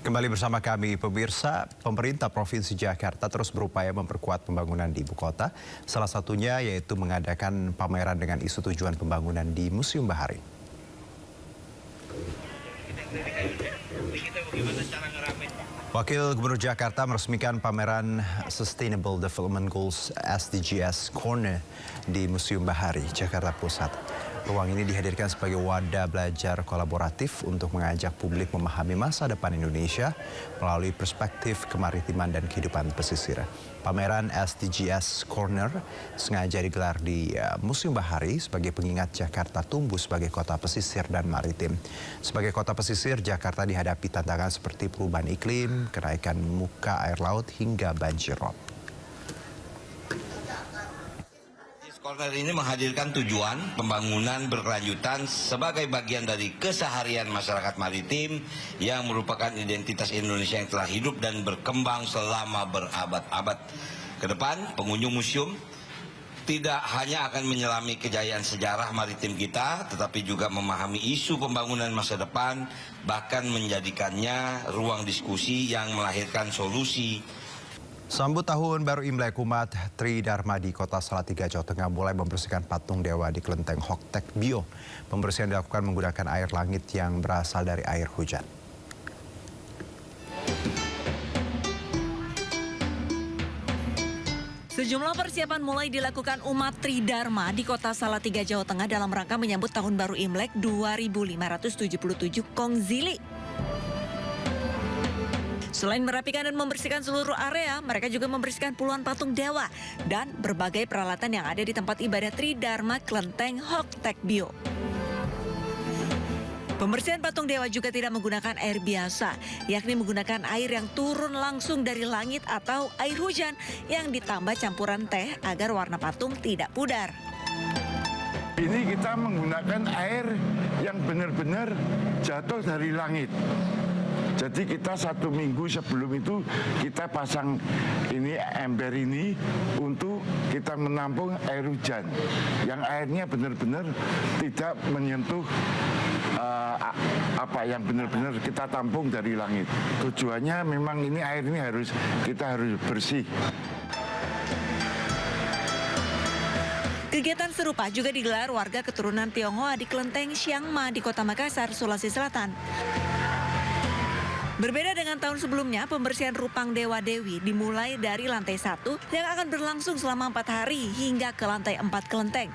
Kembali bersama kami pemirsa, pemerintah Provinsi Jakarta terus berupaya memperkuat pembangunan di ibu kota. Salah satunya yaitu mengadakan pameran dengan isu tujuan pembangunan di Museum Bahari. Wakil Gubernur Jakarta meresmikan pameran Sustainable Development Goals SDGs Corner di Museum Bahari, Jakarta Pusat. Ruang ini dihadirkan sebagai wadah belajar kolaboratif untuk mengajak publik memahami masa depan Indonesia melalui perspektif kemaritiman dan kehidupan pesisir. Pameran SDGs Corner sengaja digelar di Museum Bahari sebagai pengingat Jakarta tumbuh sebagai kota pesisir dan maritim. Sebagai kota pesisir, Jakarta dihadapi tantangan seperti perubahan iklim, kenaikan muka air laut hingga banjir rob. Corner ini menghadirkan tujuan pembangunan berkelanjutan sebagai bagian dari keseharian masyarakat maritim yang merupakan identitas Indonesia yang telah hidup dan berkembang selama berabad-abad. Kedepan, pengunjung museum tidak hanya akan menyelami kejayaan sejarah maritim kita, tetapi juga memahami isu pembangunan masa depan, bahkan menjadikannya ruang diskusi yang melahirkan solusi. Sambut Tahun Baru Imlek, umat Tridharma di Kota Salatiga, Jawa Tengah mulai membersihkan patung dewa di kelenteng Hoktek Bio. Pembersihan dilakukan menggunakan air langit yang berasal dari air hujan. Sejumlah persiapan mulai dilakukan umat Tridharma di Kota Salatiga, Jawa Tengah dalam rangka menyambut Tahun Baru Imlek 2577 Kongzili. Selain merapikan dan membersihkan seluruh area, mereka juga membersihkan puluhan patung dewa dan berbagai peralatan yang ada di tempat ibadah Tridharma Kelenteng Hoktek Bio. Pembersihan patung dewa juga tidak menggunakan air biasa, yakni menggunakan air yang turun langsung dari langit atau air hujan yang ditambah campuran teh agar warna patung tidak pudar. Ini kita menggunakan air yang benar-benar jatuh dari langit. Jadi kita 1 minggu sebelum itu kita pasang ini ember ini untuk kita menampung air hujan. Yang airnya benar-benar tidak menyentuh apa yang benar-benar kita tampung dari langit. Tujuannya memang ini air ini kita harus bersih. Kegiatan serupa juga digelar warga keturunan Tionghoa di Kelenteng Siangma di Kota Makassar, Sulawesi Selatan. Berbeda dengan tahun sebelumnya, pembersihan rupang Dewa-Dewi dimulai dari lantai 1 yang akan berlangsung selama 4 hari hingga ke lantai 4 kelenteng.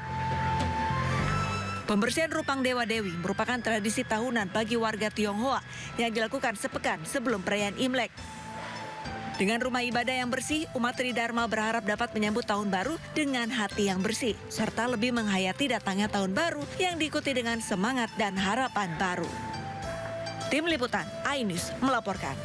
Pembersihan rupang Dewa-Dewi merupakan tradisi tahunan bagi warga Tionghoa yang dilakukan sepekan sebelum perayaan Imlek. Dengan rumah ibadah yang bersih, umat Tridharma berharap dapat menyambut tahun baru dengan hati yang bersih, serta lebih menghayati datangnya tahun baru yang diikuti dengan semangat dan harapan baru. Tim Liputan iNews melaporkan.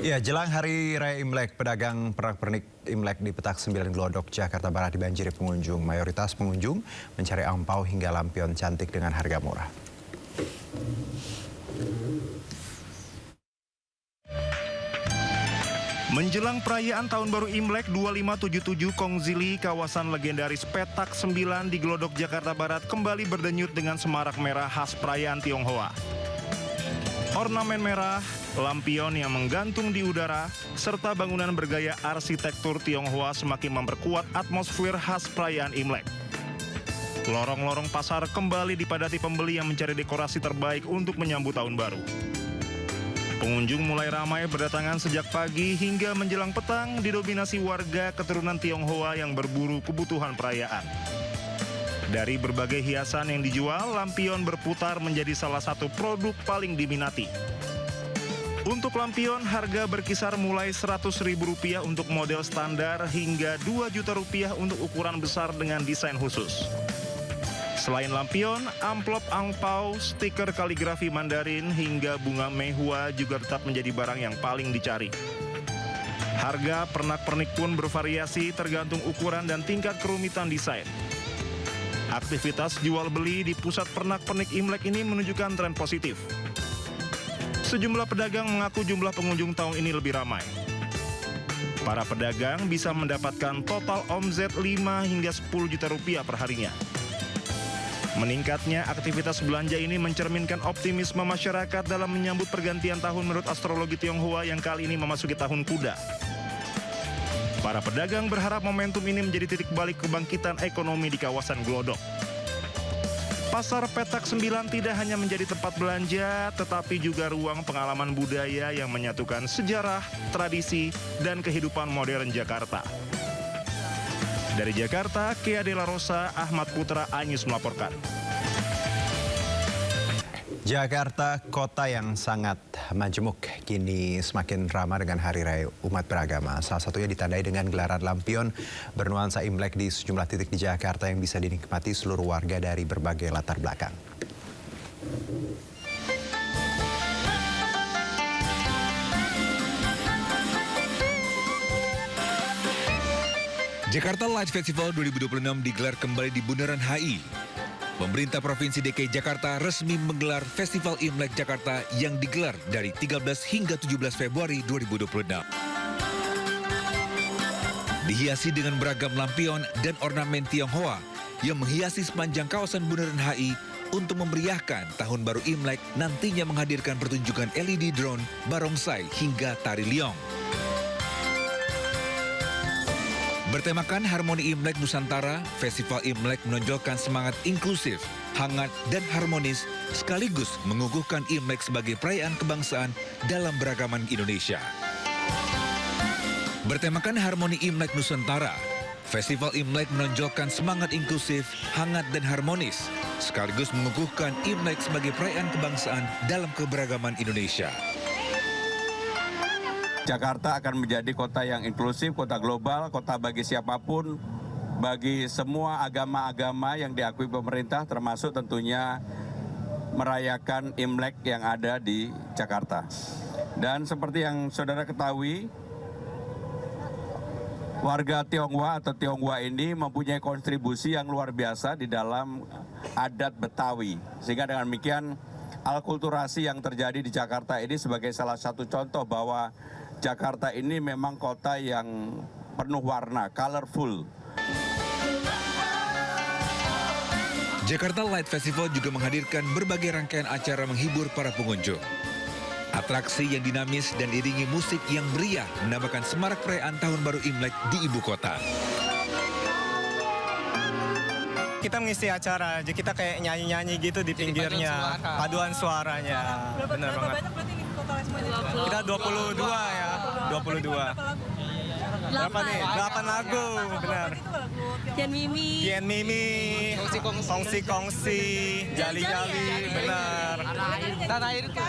Ya, jelang Hari Raya Imlek, pedagang pernak-pernik Imlek di Petak 9 Glodok, Jakarta Barat dibanjiri pengunjung. Mayoritas pengunjung mencari angpau hingga lampion cantik dengan harga murah. Menjelang perayaan Tahun Baru Imlek 2577 Kongzili, kawasan legendaris Petak 9 di Glodok, Jakarta Barat kembali berdenyut dengan semarak merah khas perayaan Tionghoa. Ornamen merah, lampion yang menggantung di udara, serta bangunan bergaya arsitektur Tionghoa semakin memperkuat atmosfer khas perayaan Imlek. Lorong-lorong pasar kembali dipadati pembeli yang mencari dekorasi terbaik untuk menyambut Tahun Baru. Pengunjung mulai ramai berdatangan sejak pagi hingga menjelang petang didominasi warga keturunan Tionghoa yang berburu kebutuhan perayaan. Dari berbagai hiasan yang dijual, lampion berputar menjadi salah satu produk paling diminati. Untuk lampion, harga berkisar mulai Rp100.000 untuk model standar hingga Rp2.000.000 untuk ukuran besar dengan desain khusus. Selain lampion, amplop angpau, stiker kaligrafi Mandarin, hingga bunga mehua juga tetap menjadi barang yang paling dicari. Harga pernak-pernik pun bervariasi tergantung ukuran dan tingkat kerumitan desain. Aktivitas jual-beli di pusat pernak-pernik Imlek ini menunjukkan tren positif. Sejumlah pedagang mengaku jumlah pengunjung tahun ini lebih ramai. Para pedagang bisa mendapatkan total omzet 5 hingga 10 juta rupiah per harinya. Meningkatnya aktivitas belanja ini mencerminkan optimisme masyarakat dalam menyambut pergantian tahun menurut astrologi Tionghoa yang kali ini memasuki tahun kuda. Para pedagang berharap momentum ini menjadi titik balik kebangkitan ekonomi di kawasan Glodok. Pasar Petak 9 tidak hanya menjadi tempat belanja, tetapi juga ruang pengalaman budaya yang menyatukan sejarah, tradisi, dan kehidupan modern Jakarta. Dari Jakarta, Kea Dela Rosa, Ahmad Putra, iNews melaporkan. Jakarta, kota yang sangat majemuk, kini semakin ramai dengan hari raya umat beragama. Salah satunya ditandai dengan gelaran lampion bernuansa Imlek di sejumlah titik di Jakarta yang bisa dinikmati seluruh warga dari berbagai latar belakang. Jakarta Light Festival 2026 digelar kembali di Bundaran HI. Pemerintah Provinsi DKI Jakarta resmi menggelar Festival Imlek Jakarta yang digelar dari 13 hingga 17 Februari 2026. Dihiasi dengan beragam lampion dan ornamen Tionghoa yang menghiasi sepanjang kawasan Bundaran HI untuk memeriahkan Tahun Baru Imlek, nantinya menghadirkan pertunjukan LED drone, barongsai hingga tari liong. Bertemakan Harmoni Imlek Nusantara, Festival Imlek menonjolkan semangat inklusif, hangat, dan harmonis, sekaligus mengukuhkan Imlek sebagai perayaan kebangsaan dalam beragaman Indonesia. Bertemakan Harmoni Imlek Nusantara, Festival Imlek menonjolkan semangat inklusif, hangat, dan harmonis, sekaligus mengukuhkan Imlek sebagai perayaan kebangsaan dalam keberagaman Indonesia. Jakarta akan menjadi kota yang inklusif, kota global, kota bagi siapapun, bagi semua agama-agama yang diakui pemerintah, termasuk tentunya merayakan Imlek yang ada di Jakarta. Dan seperti yang saudara ketahui, warga Tionghoa atau Tionghoa ini mempunyai kontribusi yang luar biasa di dalam adat Betawi. Sehingga dengan demikian, alkulturasi yang terjadi di Jakarta ini sebagai salah satu contoh bahwa Jakarta ini memang kota yang penuh warna, colorful. Jakarta Light Festival juga menghadirkan berbagai rangkaian acara menghibur para pengunjung. Atraksi yang dinamis dan iringi musik yang meriah menambahkan semarak perayaan Tahun Baru Imlek di ibu kota. Kita mengisi acara, jadi kita kayak nyanyi-nyanyi gitu di pinggirnya, paduan suaranya. Bener banget. Kita 22 ya, 22. Berapa nih? 8 lagu, benar. Kian Mimi, Kongsi, Jali-Jali, benar. Tanah airku.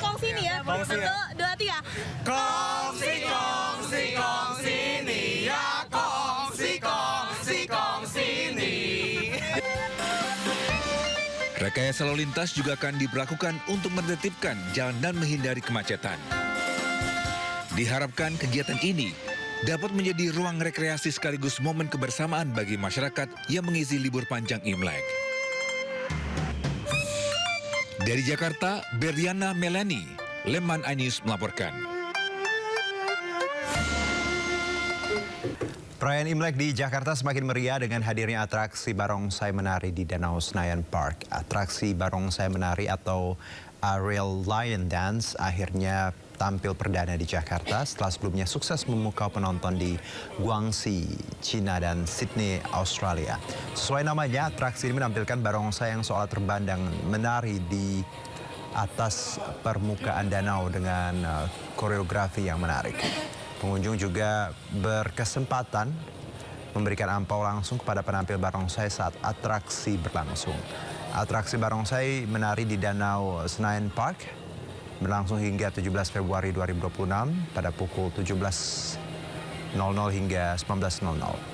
Kongsi nih ya. Kongsi ya. 1, 2, 3. Kongsi nih ya, kongsi nih. Rekayasa lalu lintas juga akan diberlakukan untuk menertibkan jalan dan menghindari kemacetan. Diharapkan kegiatan ini dapat menjadi ruang rekreasi sekaligus momen kebersamaan bagi masyarakat yang mengisi libur panjang Imlek. Dari Jakarta, Berliana Melani, Leman iNews melaporkan. Perayaan Imlek di Jakarta semakin meriah dengan hadirnya atraksi barongsai menari di Danau Senayan Park. Atraksi barongsai menari atau Aerial Lion Dance akhirnya tampil perdana di Jakarta setelah sebelumnya sukses memukau penonton di Guangzhou, China dan Sydney, Australia. Sesuai namanya, atraksi ini menampilkan barongsai yang seolah terbang menari di atas permukaan danau dengan koreografi yang menarik. Pengunjung juga berkesempatan memberikan ampau langsung kepada penampil barongsai saat atraksi berlangsung. Atraksi barongsai menari di Danau Senayan Park berlangsung hingga 17 Februari 2026 pada pukul 17.00 hingga 19.00.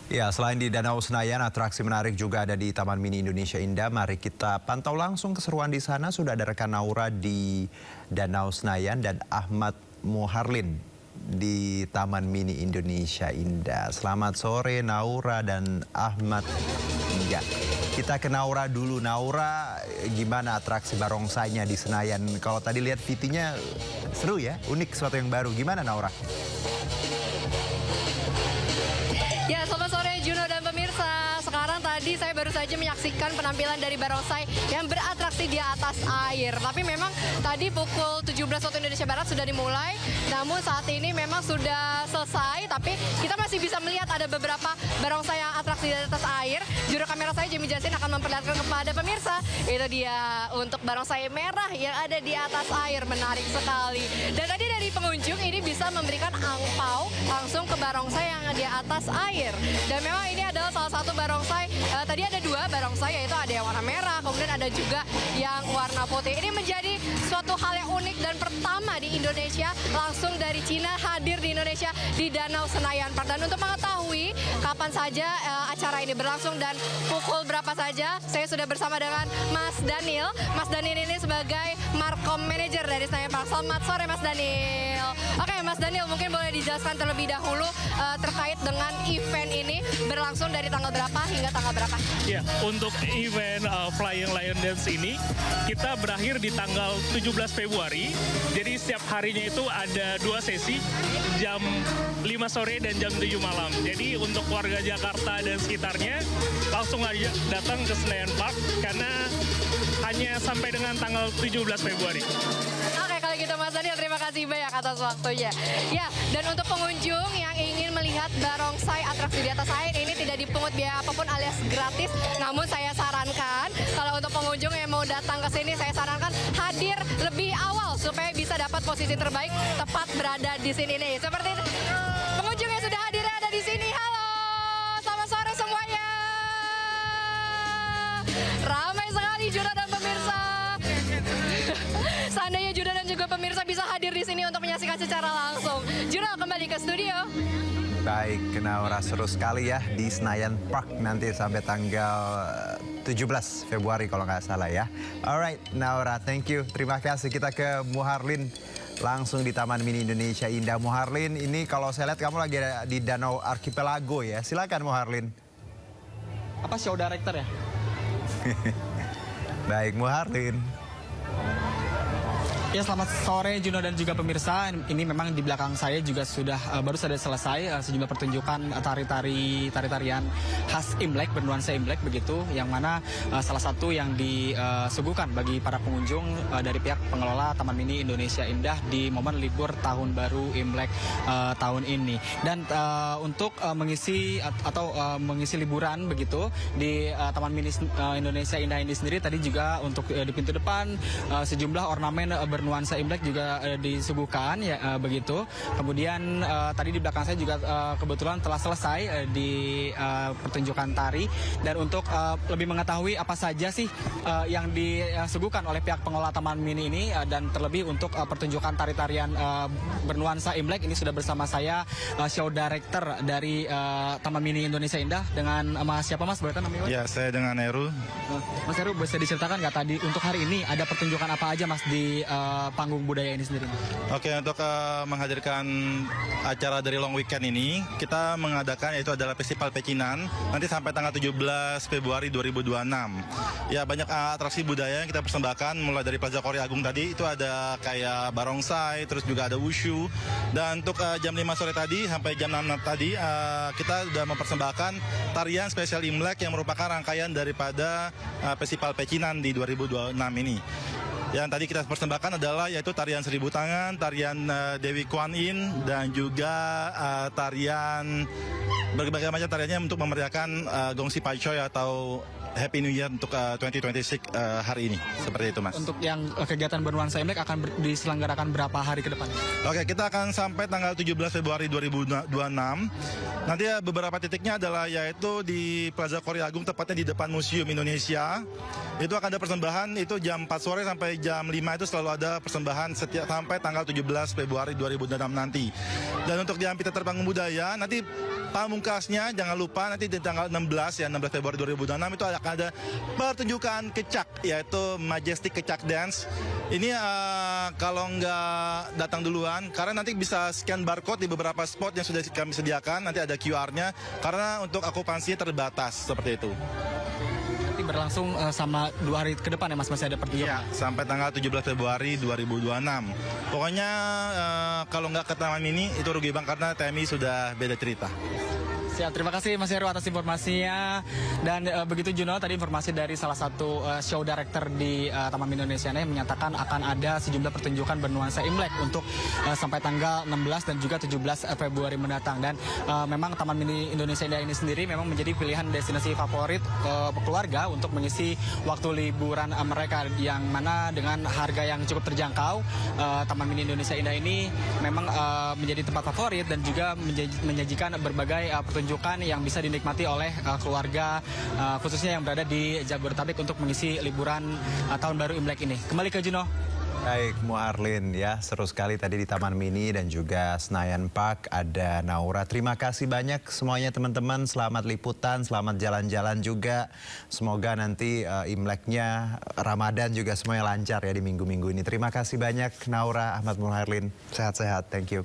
Ya, selain di Danau Senayan, atraksi menarik juga ada di Taman Mini Indonesia Indah. Mari kita pantau langsung keseruan di sana. Sudah ada rekan Naura di Danau Senayan dan Ahmad Muharlin di Taman Mini Indonesia Indah. Selamat sore Naura dan Ahmad. Ya, kita ke Naura dulu. Naura, gimana atraksi barongsainya di Senayan? Kalau tadi lihat VT-nya seru ya, unik, sesuatu yang baru. Gimana Naura? Ya, selamat sore Juno dan pemirsa. Sekarang tadi saya baru saja menyaksikan penampilan dari barongsai yang beratraksi di atas air. Tapi memang tadi pukul 17 waktu Indonesia Barat sudah dimulai. Namun saat ini memang sudah selesai. Tapi kita masih bisa melihat ada beberapa barongsai yang atraksi di atas air. Juru kamera saya Jamie Jasin akan memperlihatkan kepada pemirsa. Itu dia untuk barongsai merah yang ada di atas air. Menarik sekali. Dan tadi dari pengunjung ini bisa memberikan angpau langsung ke barongsai yang di atas air. Dan memang ini adalah salah satu barongsai, tadi ada dua barongsai, yaitu ada yang warna merah, kemudian ada juga yang warna putih. Ini menjadi suatu hal yang unik dan pertama di Indonesia, langsung dari Cina hadir di Indonesia di Danau Senayan Park. Dan untuk mengetahui kapan saja acara ini berlangsung dan pukul berapa saja, saya sudah bersama dengan Mas Daniel. Mas Daniel ini sebagai Markom Manager dari Senayan Park. Selamat sore Mas Daniel. Oke Mas Daniel, mungkin boleh dijelaskan terlebih dahulu terkait dengan event ini berlangsung dari tanggal berapa hingga tanggal berapa? Ya, untuk event Flying Lion Dance ini kita berakhir di tanggal 17 Februari. Jadi setiap harinya itu ada 2 sesi, jam 5 sore dan jam 7 malam. Jadi untuk warga Jakarta dan sekitarnya langsung aja datang ke Senayan Park karena hanya sampai dengan tanggal 17 Februari. Oke, kalau gitu Mas Daniel, terima kasih banyak atas waktunya. Ya, dan untuk pengunjung yang ingin melihat barongsai atraksi di atas air ini tidak dipungut biaya apapun alias gratis. Namun saya sarankan kalau untuk pengunjung yang mau datang ke sini, saya sarankan hadir lebih awal supaya bisa dapat posisi terbaik tepat berada di sini nih. Seperti pengunjung yang sudah hadir ada di sini. Halo, selamat sore semuanya. Ramai sekali Juno dan pemirsa. Seandainya Juno dan juga pemirsa bisa hadir di sini untuk menyaksikan secara langsung. Juno kembali ke studio. Baik, Naura, seru sekali ya di Senayan Park nanti sampai tanggal 17 Februari kalau nggak salah ya. Alright, Naura, thank you. Terima kasih. Kita ke Muharlin langsung di Taman Mini Indonesia Indah. Muharlin, ini kalau saya lihat kamu lagi ada di Danau Archipelago ya. Silakan Muharlin. Apa show director ya? Baik, Muharlin. Ya, selamat sore Juno dan juga pemirsa. Ini memang di belakang saya juga sudah baru saja selesai sejumlah pertunjukan tari-tarian khas Imlek, bernuansa Imlek begitu, yang mana salah satu yang disuguhkan bagi para pengunjung dari pihak pengelola Taman Mini Indonesia Indah di momen libur tahun baru Imlek tahun ini. Dan untuk mengisi liburan begitu di Taman Mini Indonesia Indah ini sendiri, tadi juga untuk di pintu depan sejumlah ornamen bernuansa Imlek juga disuguhkan ya begitu. Kemudian tadi di belakang saya juga kebetulan telah selesai di pertunjukan tari. Dan untuk lebih mengetahui apa saja sih yang disuguhkan oleh pihak pengelola Taman Mini ini dan terlebih untuk pertunjukan tari-tarian bernuansa Imlek, ini sudah bersama saya show director dari Taman Mini Indonesia Indah dengan Mas siapa Mas? Boleh namanya? Ya, saya dengan Heru. Mas Heru, bisa diceritakan nggak tadi untuk hari ini ada pertunjukan apa aja Mas di panggung budaya ini sendiri? Oke, untuk menghadirkan acara dari long weekend ini, kita mengadakan yaitu adalah Festival Pecinan nanti sampai tanggal 17 Februari 2026. Ya, banyak atraksi budaya yang kita persembahkan, mulai dari Plaza Korea Agung tadi itu ada kayak barongsai, terus juga ada wushu. Dan untuk jam 5 sore tadi sampai jam 6 tadi kita sudah mempersembahkan tarian spesial Imlek yang merupakan rangkaian daripada Festival Pecinan di 2026 ini. Yang tadi kita persembahkan adalah yaitu tarian 1000 tangan, tarian Dewi Kuan Yin, dan juga tarian berbagai macam tariannya untuk memeriahkan Gongsi Pai Choi atau Happy New Year untuk 2026 hari ini. Seperti itu Mas. Untuk yang kegiatan bernuansa Imlek akan diselenggarakan berapa hari ke depan? Oke, kita akan sampai tanggal 17 Februari 2026. Nanti beberapa titiknya adalah yaitu di Plaza Korea Agung, tepatnya di depan Museum Indonesia. Itu akan ada persembahan, itu jam 4 sore sampai jam 5 itu selalu ada persembahan setiap sampai tanggal 17 Februari 2026 nanti. Dan untuk di Amphitheater Panggung Budaya, nanti pamungkasnya jangan lupa nanti di tanggal 16 Februari 2026 itu akan ada pertunjukan kecak, yaitu Majestic Kecak Dance. Ini kalau nggak datang duluan, karena nanti bisa scan barcode di beberapa spot yang sudah kami sediakan, nanti ada QR-nya, karena untuk okupansinya terbatas, seperti itu. Nanti berlangsung sama 2 hari ke depan ya Mas, masih ada pertunjukan? Iya, sampai tanggal 17 Februari 2026. Pokoknya kalau nggak ke Taman Mini itu rugi bang, karena TMI sudah beda cerita. Siap, terima kasih Mas Heru atas informasinya. Dan begitu Juno, tadi informasi dari salah satu show director di Taman Mini Indonesia yang menyatakan akan ada sejumlah pertunjukan bernuansa Imlek untuk sampai tanggal 16 dan juga 17 Februari mendatang. Dan memang Taman Mini Indonesia Indah ini sendiri memang menjadi pilihan destinasi favorit keluarga untuk mengisi waktu liburan mereka, yang mana dengan harga yang cukup terjangkau, Taman Mini Indonesia Indah ini memang menjadi tempat favorit dan juga menyajikan berbagai pertunjukan yang bisa dinikmati oleh keluarga khususnya yang berada di Jabodetabek untuk mengisi liburan Tahun Baru Imlek ini. Kembali ke Juno. Baik, Muarlin ya, seru sekali tadi di Taman Mini dan juga Senayan Park ada Naura. Terima kasih banyak semuanya teman-teman, selamat liputan, selamat jalan-jalan juga. Semoga nanti Imleknya, Ramadan juga semuanya lancar ya di minggu-minggu ini. Terima kasih banyak Naura, Ahmad Muarlin, sehat-sehat, thank you.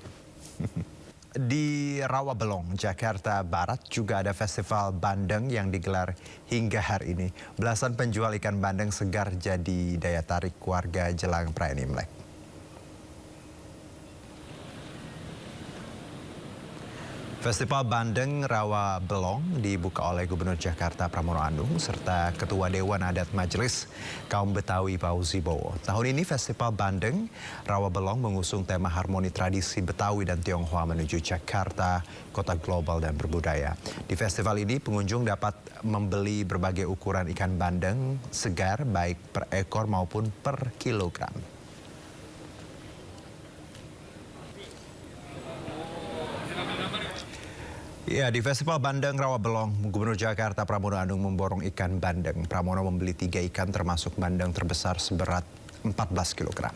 Di Rawabelong, Jakarta Barat juga ada festival bandeng yang digelar hingga hari ini. Belasan penjual ikan bandeng segar jadi daya tarik warga jelang perayaan Imlek. Festival Bandeng Rawabelong dibuka oleh Gubernur Jakarta Pramono Anung serta Ketua Dewan Adat Majelis Kaum Betawi Fauzi Bowo. Tahun ini Festival Bandeng Rawabelong mengusung tema harmoni tradisi Betawi dan Tionghoa menuju Jakarta, kota global dan berbudaya. Di festival ini pengunjung dapat membeli berbagai ukuran ikan bandeng segar baik per ekor maupun per kilogram. Ya, di Festival Bandeng Rawabelong, Gubernur Jakarta Pramono Anung memborong ikan bandeng. Pramono membeli 3 ikan termasuk bandeng terbesar seberat 14 kg.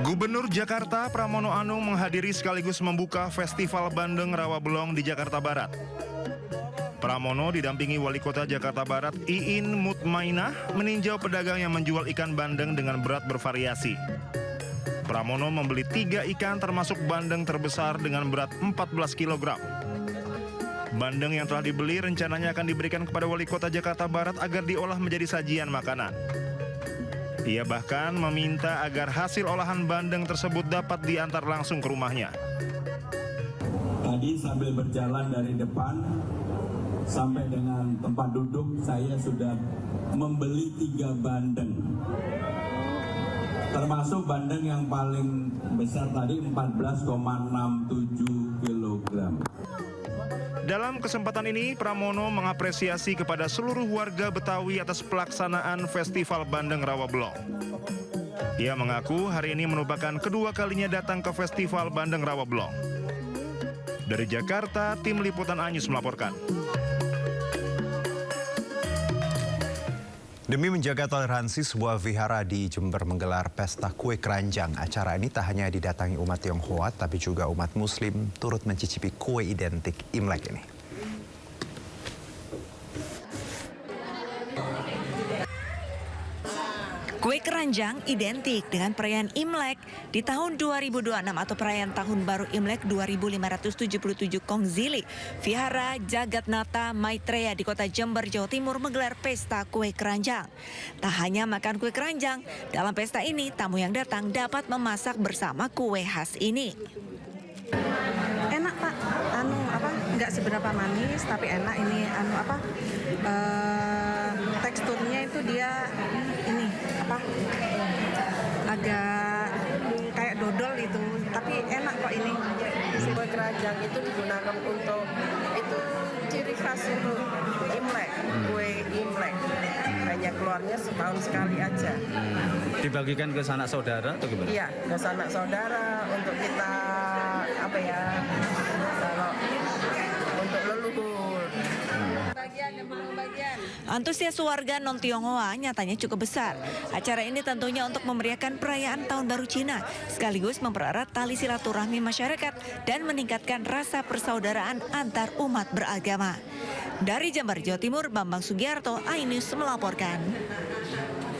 Gubernur Jakarta Pramono Anung menghadiri sekaligus membuka Festival Bandeng Rawabelong di Jakarta Barat. Pramono didampingi Wali Kota Jakarta Barat Iin Mutmainah meninjau pedagang yang menjual ikan bandeng dengan berat bervariasi. Pramono membeli 3 ikan termasuk bandeng terbesar dengan berat 14 kg. Bandeng yang telah dibeli rencananya akan diberikan kepada Wali Kota Jakarta Barat agar diolah menjadi sajian makanan. Ia bahkan meminta agar hasil olahan bandeng tersebut dapat diantar langsung ke rumahnya. Tadi sambil berjalan dari depan sampai dengan tempat duduk, saya sudah membeli 3 bandeng. Termasuk bandeng yang paling besar tadi 14,67 kg. Dalam kesempatan ini, Pramono mengapresiasi kepada seluruh warga Betawi atas pelaksanaan Festival Bandeng Rawabelong. Ia mengaku hari ini merupakan kedua kalinya datang ke Festival Bandeng Rawabelong. Dari Jakarta, tim Liputan Anyus melaporkan. Demi menjaga toleransi, sebuah vihara di Jember menggelar pesta kue keranjang. Acara ini tak hanya didatangi umat Tionghoa, tapi juga umat Muslim turut mencicipi kue identik Imlek ini. Kue keranjang identik dengan perayaan Imlek di tahun 2026 atau perayaan Tahun Baru Imlek 2577 Kongzili. Vihara Jagatnata Maitreya di kota Jember, Jawa Timur menggelar pesta kue keranjang. Tak hanya makan kue keranjang, dalam pesta ini tamu yang datang dapat memasak bersama kue khas ini. Enak Pak, nggak seberapa manis tapi enak ini teksturnya itu dia agak kayak dodol itu, tapi enak kok ini. Kue keranjang itu digunakan untuk, itu ciri khas untuk Imlek, kue Imlek. Hanya keluarnya setahun sekali aja. Dibagikan ke sanak saudara atau gimana? Iya, ke sanak saudara untuk kita kalau untuk leluhur. Antusias warga non-Tionghoa nyatanya cukup besar. Acara ini tentunya untuk memeriahkan perayaan Tahun Baru Cina, sekaligus mempererat tali silaturahmi masyarakat dan meningkatkan rasa persaudaraan antar umat beragama. Dari Jember, Jawa Timur, Bambang Sugiarto, iNews melaporkan.